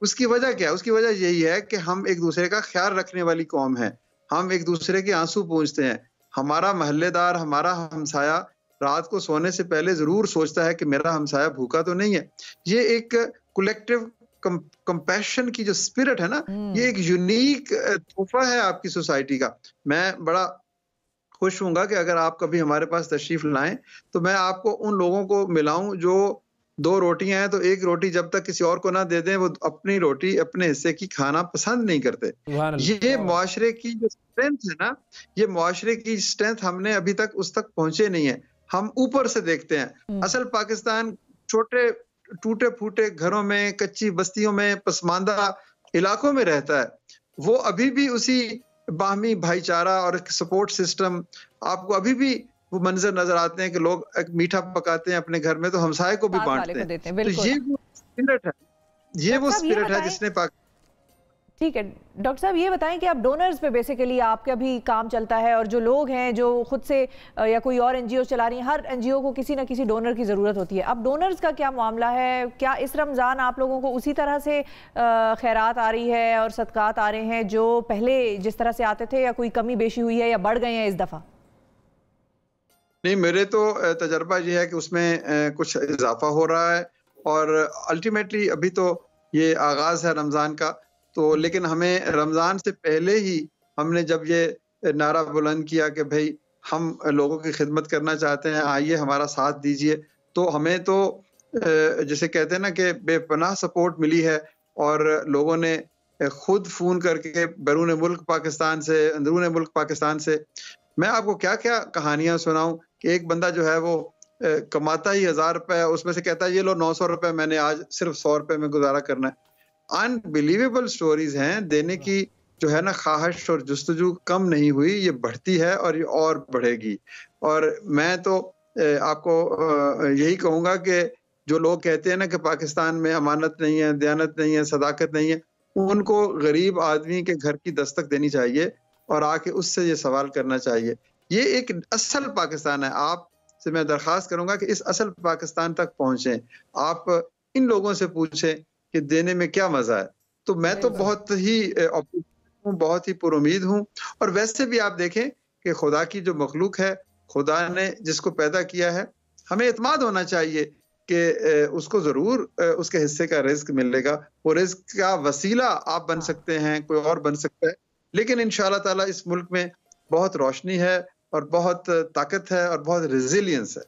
اس کی وجہ کیا ہے؟ اس کی وجہ یہی ہے کہ ہم ایک دوسرے کا خیال رکھنے والی قوم ہے. ہم ایک دوسرے کے آنسو پوچھتے ہیں. ہمارا محلے دار ہمارا ہمسایہ رات کو سونے سے پہلے ضرور سوچتا ہے کہ میرا ہمسایہ بھوکا تو نہیں ہے. یہ ایک کولیکٹیو کمپیشن کی جو اسپرٹ ہے نا, یہ ایک یونیک تحفہ ہے آپ کی سوسائٹی کا. میں بڑا خوش ہوں گا کہ اگر آپ کبھی ہمارے پاس تشریف لائیں تو میں آپ کو ان لوگوں کو ملاؤں جو 2 روٹیاں ہیں تو ایک روٹی جب تک کسی اور کو نہ دے دیں وہ اپنی روٹی اپنے حصے کی کھانا پسند نہیں کرتے. یہ معاشرے کی جو اسٹرینتھ ہے نا, یہ معاشرے کی اسٹرینتھ ہم نے ابھی تک اس تک پہنچے نہیں ہیں. ہم اوپر سے دیکھتے ہیں. اصل پاکستان چھوٹے ٹوٹے پھوٹے گھروں میں, کچی بستیوں میں, پسماندہ علاقوں میں رہتا ہے. وہ ابھی بھی اسی باہمی بھائی چارہ اور سپورٹ سسٹم, آپ کو ابھی بھی وہ منظر نظر آتے ہیں کہ لوگ ایک میٹھا پکاتے ہیں اپنے گھر میں تو ہمسائے کو بھی بانٹتے ہیں. تو یہ وہ اسپرٹ ہے, یہ وہ اسپرٹ ہے جس نے ٹھیک ہے. ڈاکٹر صاحب یہ بتائیں کہ آپ ڈونرز پہ بیسیکلی آپ کا بھی کام چلتا ہے اور جو لوگ ہیں جو خود سے یا کوئی اور NGO چلا رہی ہیں, ہر NGO کو کسی نہ کسی ڈونر کی ضرورت ہوتی ہے. اب ڈونرز کا کیا معاملہ ہے؟ کیا اس رمضان آپ لوگوں کو اسی طرح سے خیرات آ رہی ہے اور صدقات آ رہے ہیں جو پہلے جس طرح سے آتے تھے, یا کوئی کمی بیشی ہوئی ہے یا بڑھ گئے ہیں اس دفعہ؟ نہیں, میرے تو تجربہ یہ ہے کہ اس میں کچھ اضافہ ہو رہا ہے اور الٹیمیٹلی ابھی تو یہ آغاز ہے رمضان کا. تو لیکن ہمیں رمضان سے پہلے ہی ہم نے جب یہ نعرہ بلند کیا کہ بھئی ہم لوگوں کی خدمت کرنا چاہتے ہیں, آئیے ہمارا ساتھ دیجئے, تو ہمیں تو جسے کہتے ہیں نا کہ بے پناہ سپورٹ ملی ہے اور لوگوں نے خود فون کر کے بیرون ملک پاکستان سے, اندرون ملک پاکستان سے, میں آپ کو کیا کیا کہانیاں سناؤں کہ ایک بندہ جو ہے وہ کماتا ہی 1000 روپے، اس میں سے کہتا ہے یہ لو 900 روپے میں نے آج صرف 100 روپے میں گزارا کرنا ہے. انبلیویبل سٹوریز ہیں. دینے کی جو ہے نا خواہش اور جستجو کم نہیں ہوئی، یہ بڑھتی ہے اور یہ اور بڑھے گی. اور میں تو آپ کو یہی کہوں گا کہ جو لوگ کہتے ہیں نا کہ پاکستان میں امانت نہیں ہے، دیانت نہیں ہے، صداقت نہیں ہے، ان کو غریب آدمی کے گھر کی دستک دینی چاہیے اور آ کے اس سے یہ سوال کرنا چاہیے. یہ ایک اصل پاکستان ہے. آپ سے میں درخواست کروں گا کہ اس اصل پاکستان تک پہنچیں. آپ ان لوگوں سے پوچھیں کہ دینے میں کیا مزہ ہے. تو میں تو بہت ہی پر امید ہوں. اور ویسے بھی آپ دیکھیں کہ خدا کی جو مخلوق ہے، خدا نے جس کو پیدا کیا ہے، ہمیں اعتماد ہونا چاہیے کہ اس کو ضرور اس کے حصے کا رزق ملے گا. وہ رزق کا وسیلہ آپ بن سکتے ہیں، کوئی اور بن سکتا ہے، لیکن انشاءاللہ تعالیٰ اس ملک میں بہت روشنی ہے اور بہت طاقت ہے اور بہت ریزیلینس ہے.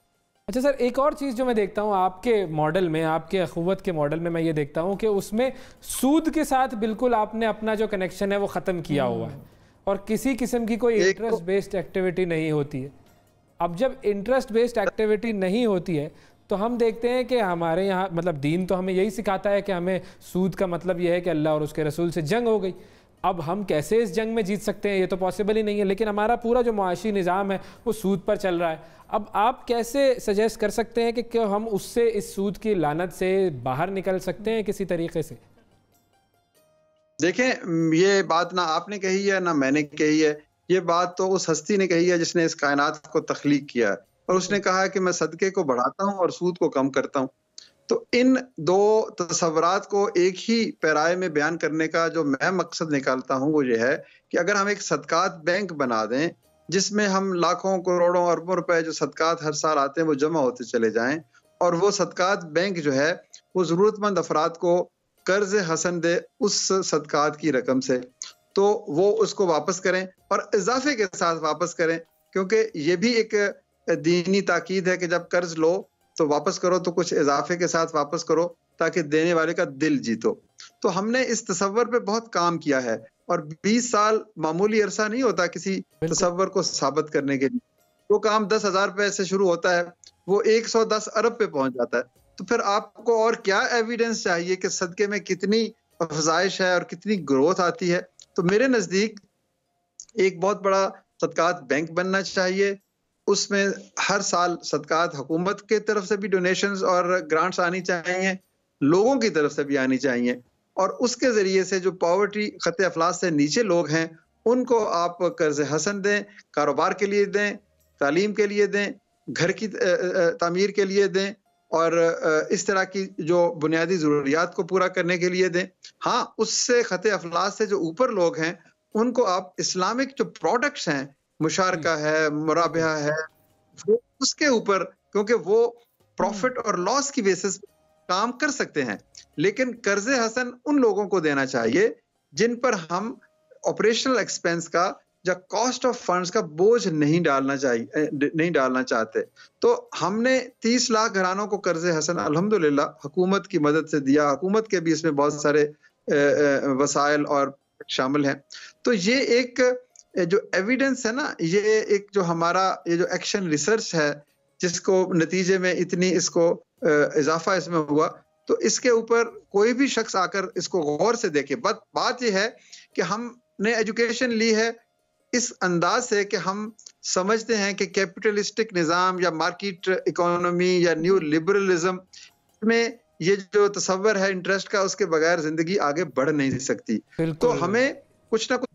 اچھا سر، ایک اور چیز جو میں دیکھتا ہوں آپ کے ماڈل میں، آپ کے اخوت کے ماڈل میں یہ دیکھتا ہوں کہ اس میں سود کے ساتھ بالکل آپ نے اپنا جو کنیکشن ہے وہ ختم کیا ہوا ہے اور کسی قسم کی کوئی انٹرسٹ بیسڈ ایکٹیویٹی نہیں ہوتی ہے. اب جب انٹرسٹ بیسڈ ایکٹیویٹی نہیں ہوتی ہے تو ہم دیکھتے ہیں کہ ہمارے یہاں مطلب دین تو ہمیں یہی سکھاتا ہے کہ ہمیں سود کا مطلب یہ ہے کہ اللہ اور اس کے رسول سے جنگ ہو گئی. اب ہم کیسے اس جنگ میں جیت سکتے ہیں؟ یہ تو پاسبل ہی نہیں ہے. لیکن ہمارا پورا جو معاشی نظام ہے وہ سود پر چل رہا ہے. اب آپ کیسے سجیسٹ کر سکتے ہیں کہ ہم اس سے، اس سود کی لعنت سے باہر نکل سکتے ہیں کسی طریقے سے؟ دیکھیں، یہ بات نہ آپ نے کہی ہے نہ میں نے کہی ہے. یہ بات تو اس ہستی نے کہی ہے جس نے اس کائنات کو تخلیق کیا ہے، اور اس نے کہا کہ میں صدقے کو بڑھاتا ہوں اور سود کو کم کرتا ہوں. تو ان دو تصورات کو ایک ہی پیرائے میں بیان کرنے کا جو میں مقصد نکالتا ہوں وہ یہ ہے کہ اگر ہم ایک صدقات بینک بنا دیں جس میں ہم لاکھوں کروڑوں اربوں روپے جو صدقات ہر سال آتے ہیں وہ جمع ہوتے چلے جائیں، اور وہ صدقات بینک جو ہے وہ ضرورت مند افراد کو قرض حسن دے اس صدقات کی رقم سے، تو وہ اس کو واپس کریں اور اضافے کے ساتھ واپس کریں. کیونکہ یہ بھی ایک دینی تاکید ہے کہ جب قرض لو تو واپس کرو تو کچھ اضافے کے ساتھ واپس کرو تاکہ دینے والے کا دل جیتو. تو ہم نے اس تصور پہ بہت کام کیا ہے، اور 20 سال معمولی عرصہ نہیں ہوتا کسی تصور کو ثابت کرنے کے لیے. وہ کام 10,000 روپے سے شروع ہوتا ہے، وہ 110 ارب پہ پہنچ جاتا ہے. تو پھر آپ کو اور کیا ایویڈنس چاہیے کہ صدقے میں کتنی افزائش ہے اور کتنی گروتھ آتی ہے. تو میرے نزدیک ایک بہت بڑا صدقات بینک بننا چاہیے. اس میں ہر سال صدقات حکومت کے طرف سے بھی ڈونیشنز اور گرانٹس آنی چاہیے، لوگوں کی طرف سے بھی آنی چاہیے، اور اس کے ذریعے سے جو پاورٹی، خط افلاس سے نیچے لوگ ہیں ان کو آپ قرض حسن دیں، کاروبار کے لیے دیں، تعلیم کے لیے دیں، گھر کی تعمیر کے لیے دیں، اور اس طرح کی جو بنیادی ضروریات کو پورا کرنے کے لیے دیں. ہاں، اس سے خط افلاس سے جو اوپر لوگ ہیں ان کو آپ اسلامک جو پروڈکٹس ہیں، مشارکہ ہے، مرابحہ ہے، وہ اس کے اوپر، کیونکہ وہ پروفٹ اور لاس کی بیسس کام کر سکتے ہیں. لیکن قرض حسن ان لوگوں کو دینا چاہیے جن پر ہم آپریشنل ایکسپینس کا یا کاسٹ آف فنڈز کا بوجھ نہیں ڈالنا چاہتے. تو ہم نے 30 لاکھ گھرانوں کو قرض حسن الحمدللہ حکومت کی مدد سے دیا. حکومت کے بھی اس میں بہت سارے وسائل اور شامل ہیں. تو یہ ایک جو ایویڈنس ہے نا، یہ ایک جو ہمارا یہ جو ایکشن ریسرچ ہے جس کو نتیجے میں اتنی اس کو اضافہ اس میں ہوا، تو اس کے اوپر کوئی بھی شخص آ کر اس کو غور سے دیکھے. بات یہ ہے کہ ہم نے ایجوکیشن لی ہے اس انداز سے کہ ہم سمجھتے ہیں کہ کیپٹلسٹک نظام یا مارکیٹ اکانومی یا نیو لبرلزم میں یہ جو تصور ہے انٹرسٹ کا، اس کے بغیر زندگی آگے بڑھ نہیں سکتی. تو ہمیں کچھ نہ کچھ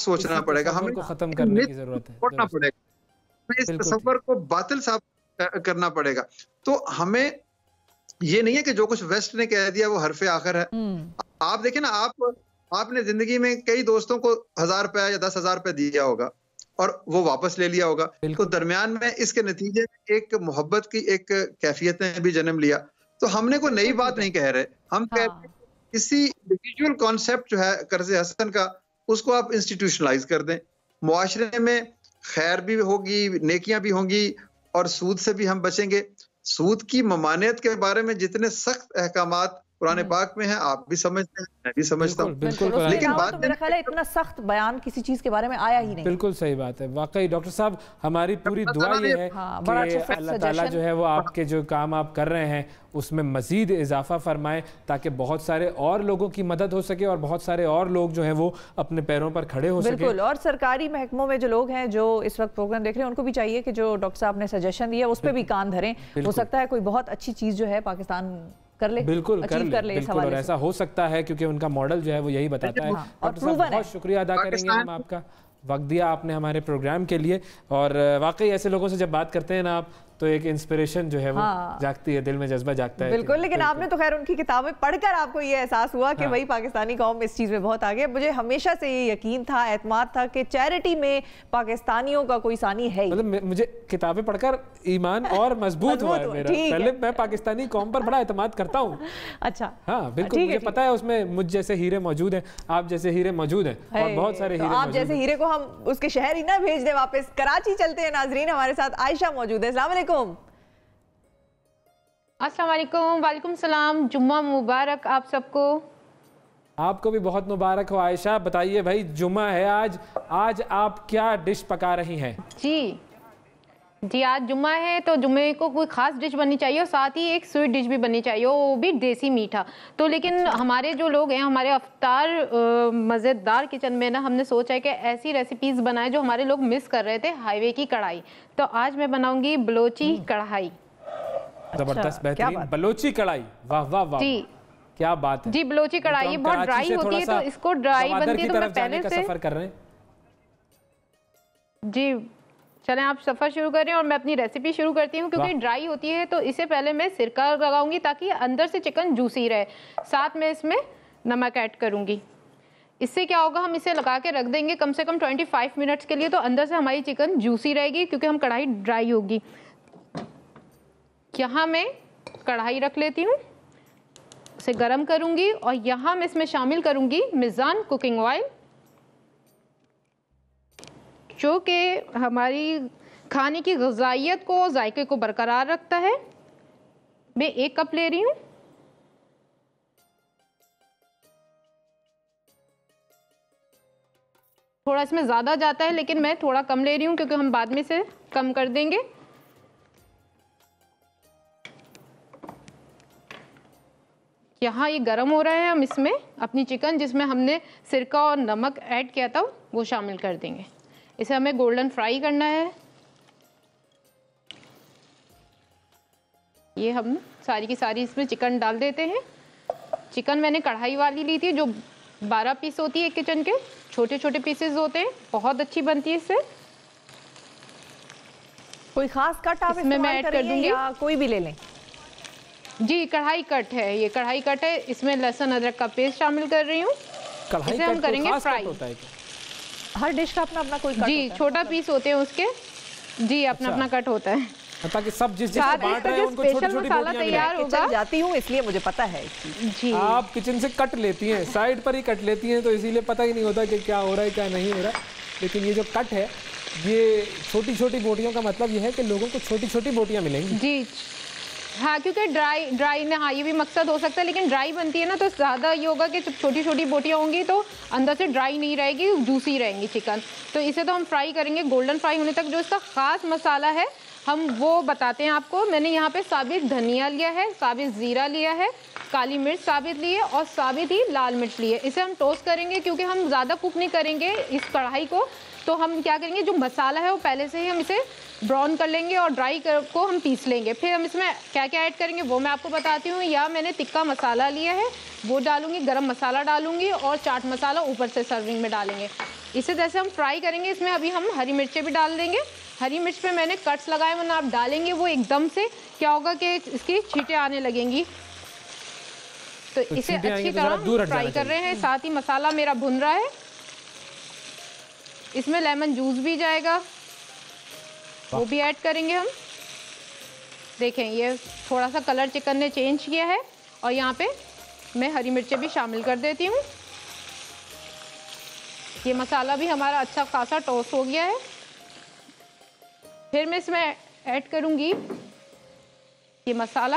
سوچنا پڑے گا، ہمیں ختم کرنے کی ضرورت ہے، پڑھنا پڑے گا، اس تصور کو باطل ثابت کرنا پڑے گا. تو ہمیں یہ نہیں ہے کہ جو کچھ ویسٹ نے کہہ دیا وہ حرف آخر ہے. آپ دیکھیں نا، آپ نے زندگی میں کئی دوستوں کو 1000 روپے یا 10,000 روپے دیا ہوگا اور وہ واپس لے لیا ہوگا. تو درمیان میں اس کے نتیجے میں ایک محبت کی ایک کیفیت نے بھی جنم لیا. تو ہم نے کوئی نئی بات نہیں کہہ رہے، ہم کہتے ہیں کسی انڈیویجول کانسیپٹ جو ہے قرض حسن کا، اس کو آپ انسٹیٹیوشنلائز کر دیں. معاشرے میں خیر بھی ہوگی، نیکیاں بھی ہوں گی، اور سود سے بھی ہم بچیں گے. سود کی ممانعت کے بارے میں جتنے سخت احکامات قرآن پاک میں ہے, آپ بھی سمجھتے ہیں, میں بھی سمجھتا ہوں. لیکن بات میرا خیال ہے اتنا سخت بیان کسی چیز کے بارے میں آیا ہی نہیں. بالکل صحیح بات ہے. واقعی ڈاکٹر صاحب ہماری پوری دعا یہ ہے کہ اللہ تعالیٰ جو ہے وہ آپ کے جو کام آپ کر رہے ہیں اس میں مزید اضافہ فرمائے, تاکہ بہت سارے اور لوگوں کی مدد ہو سکے اور بہت سارے اور لوگ جو ہیں وہ اپنے پیروں پر کھڑے ہو سکے. بالکل, اور سرکاری محکموں میں جو لوگ ہیں جو اس وقت پروگرام دیکھ رہے ہیں ان کو بھی چاہیے کہ جو ڈاکٹر صاحب نے سجیشن دیا اس پہ بھی کان دھریں. ہو سکتا ہے کوئی بہت اچھی چیز جو ہے پاکستان کر لے, بالکل کر لے, اور ایسا ہو سکتا ہے کیونکہ ان کا ماڈل جو ہے وہ یہی بتاتا ہے. ڈاکٹر صاحب بہت شکریہ ادا کریں گے ہم آپ کا, وقت دیا آپ نے ہمارے پروگرام کے لیے. اور واقعی ایسے لوگوں سے جب بات کرتے ہیں نا آپ تو ایک انسپریشن جو ہے وہ جاگتی ہے, دل میں جذبہ جاگتا ہے. بالکل, لیکن آپ نے تو خیر ان کی کتابیں پڑھ کر آپ کو یہ احساس ہوا کہ وہی پاکستانی قوم اس چیز میں بہت آگے. مجھے ہمیشہ سے یہ یقین تھا, اعتماد تھا کہ چیریٹی میں پاکستانیوں کا کوئی ثانی ہے. مطلب مجھے کتابیں پڑھ کر ایمان اور مضبوط ہوا ہے میرا. پہلے میں پاکستانی قوم پر بڑا اعتماد کرتا ہوں. اچھا, ہاں بالکل, مجھے پتا ہے اس میں مجھ جیسے ہیرے موجود ہیں, آپ جیسے ہیرے موجود ہیں, اور بہت سارے ہیرے. آپ جیسے ہیرے کو ہم اس کے شہر ہی نہ بھیج دیں واپس. کراچی چلتے ہیں ناظرین, ہمارے ساتھ عائشہ موجود ہے. السلام علیکم. السلام علیکم. وعلیکم السلام. جمعہ مبارک آپ سب کو. آپ کو بھی بہت مبارک ہو عائشہ. بتائیے بھائی, جمعہ ہے آج آپ کیا ڈش پکا رہی ہیں؟ جی آج جمعہ ہے تو جمعے کو کوئی خاص ڈش بننی چاہیے, اور ساتھ ہی ایک سویٹ ڈش بھی بننی چاہیے, وہ بھی دیسی میٹھا. تو لیکن ہمارے جو لوگ ہیں, ہمارے افطار مزیدار کچن میں نا, ہم نے سوچا ہے کہ ایسی ریسیپیز بنائیں جو ہمارے لوگ مس کر رہے تھے. ہائی وے کی کڑھائی, تو آج میں بناؤں گی بلوچی کڑھائی. زبردست, بہترین بلوچی کڑھائی. واہ واہ واہ, کیا بات ہے. جی بلوچی کڑھائی بہت ڈرائی ہوتی ہے, تو اس کو ڈرائی بنتی ہے تو میں پہلے سے سفر کر رہے ہیں. جی چلیں آپ سفر شروع کریں اور میں اپنی ریسیپی شروع کرتی ہوں. کیونکہ ڈرائی ہوتی ہے تو اسے پہلے میں سرکہ لگاؤں گی تاکہ اندر سے چکن جوسی رہے. ساتھ میں اس میں نمک ایڈ کروں گی. اس سے کیا ہوگا, ہم اسے لگا کے رکھ دیں گے کم سے کم 25 منٹس کے لیے, تو اندر سے ہماری چکن جوسی رہے گی کیونکہ ہم کڑھائی ڈرائی ہوگی. یہاں میں کڑھائی رکھ لیتی ہوں, اسے گرم کروں گی, اور یہاں میں اس میں شامل کروں گی میزان کوکنگ آئل, جو کہ ہماری کھانے کی غذائیت کو, ذائقے کو برقرار رکھتا ہے. میں 1 کپ لے رہی ہوں. تھوڑا اس میں زیادہ جاتا ہے لیکن میں تھوڑا کم لے رہی ہوں کیونکہ ہم بعد میں سے کم کر دیں گے. یہاں یہ گرم ہو رہا ہے, ہم اس میں اپنی چکن جس میں ہم نے سرکہ اور نمک ایڈ کیا تھا وہ شامل کر دیں گے. اسے ہمیں گولڈن فرائی کرنا ہے. یہ ہم ساری کی ساری اس میں چکن ڈال دیتے ہیں. چکن میں نے کڑھائی والی لی تھی جو 12 پیس ہوتی ہے ایک کچن کے, چھوٹے چھوٹے پیسز ہوتے ہیں, بہت اچھی بنتی ہے اس سے. کوئی خاص کٹ آپ میں ایڈ کر دوں گی, کوئی بھی لے لیں. جی کڑھائی کٹ ہے, یہ کڑھائی کٹ ہے. اس میں لہسن ادرک کا پیسٹ شامل کر رہی ہوں. اسے ہم کریں گے فرائی. ہر ڈش کا اپنا کوئی کٹ جی چھوٹا پیس ہوتے ہیں اس کے. جی اپنا کٹ ہوتا ہے, تاکہ سب جس جس کو بانٹ رہے ہیں ان کو چھوٹی چھوٹی بوٹیاں تیار ہوگا. جاتی ہوں اس لیے مجھے پتا ہے. جی آپ کچن سے کٹ لیتی ہیں, سائڈ پر ہی کٹ لیتی ہیں, تو اسی لیے پتہ ہی نہیں ہوتا کہ کیا ہو رہا ہے کیا نہیں ہو رہا. لیکن یہ جو کٹ ہے, یہ چھوٹی چھوٹی بوٹیوں کا مطلب یہ ہے کہ لوگوں کو چھوٹی چھوٹی بوٹیاں ملیں گی. جی ہاں, کیونکہ ڈرائی میں ہاں یہ بھی مقصد ہو سکتا ہے, لیکن ڈرائی بنتی ہے نا تو زیادہ یہ ہوگا کہ چھوٹی چھوٹی بوٹیاں ہوں گی تو اندر سے ڈرائی نہیں رہے گی, جوسی رہیں گی چکن. تو اسے تو ہم فرائی کریں گے گولڈن فرائی ہونے تک. جو اس کا خاص مسالہ ہے ہم وہ بتاتے ہیں آپ کو. میں نے یہاں پہ ثابت دھنیا لیا ہے, ثابت زیرہ لیا ہے, کالی مرچ ثابت لی ہے, اور ثابت ہی لال مرچ لی ہے. اسے ہم ٹوسٹ کریں گے کیونکہ ہم زیادہ کوک نہیں کریں گے اس کڑھائی کو. تو ہم کیا کریں گے, جو مسالہ ہے وہ پہلے سے ہی ہم اسے براؤن کر لیں گے اور ڈرائی کو ہم پیس لیں گے. پھر ہم اس میں کیا کیا ایڈ کریں گے وہ میں آپ کو بتاتی ہوں. یا میں نے تکہ مسالہ لیا ہے وہ ڈالوں گی, گرم مسالہ ڈالوں گی, اور چاٹ مسالہ اوپر سے سرونگ میں ڈالیں گے. اسے جیسے ہم فرائی کریں گے اس میں ابھی ہم ہری مرچیں بھی ڈال دیں گے. ہری مرچ پہ میں نے کٹس لگائے, ورنہ آپ ڈالیں گے وہ ایک دم سے کیا ہوگا کہ اس کی چھینٹیں آنے لگیں گی. تو اسے اچھی طرح فرائی کر رہے ہیں. ساتھ ہی مسالہ میرا بھن رہا ہے. اس میں لیمن جوس بھی جائے گا, وہ بھی ایڈ کریں گے ہم. دیکھیں یہ تھوڑا سا کلر چکن نے چینج کیا ہے, اور یہاں پہ میں ہری مرچیں بھی شامل کر دیتی ہوں. یہ مسالہ بھی ہمارا اچھا خاصا ٹوسٹ ہو گیا ہے. پھر میں اس میں ایڈ کروں گی یہ مسالہ.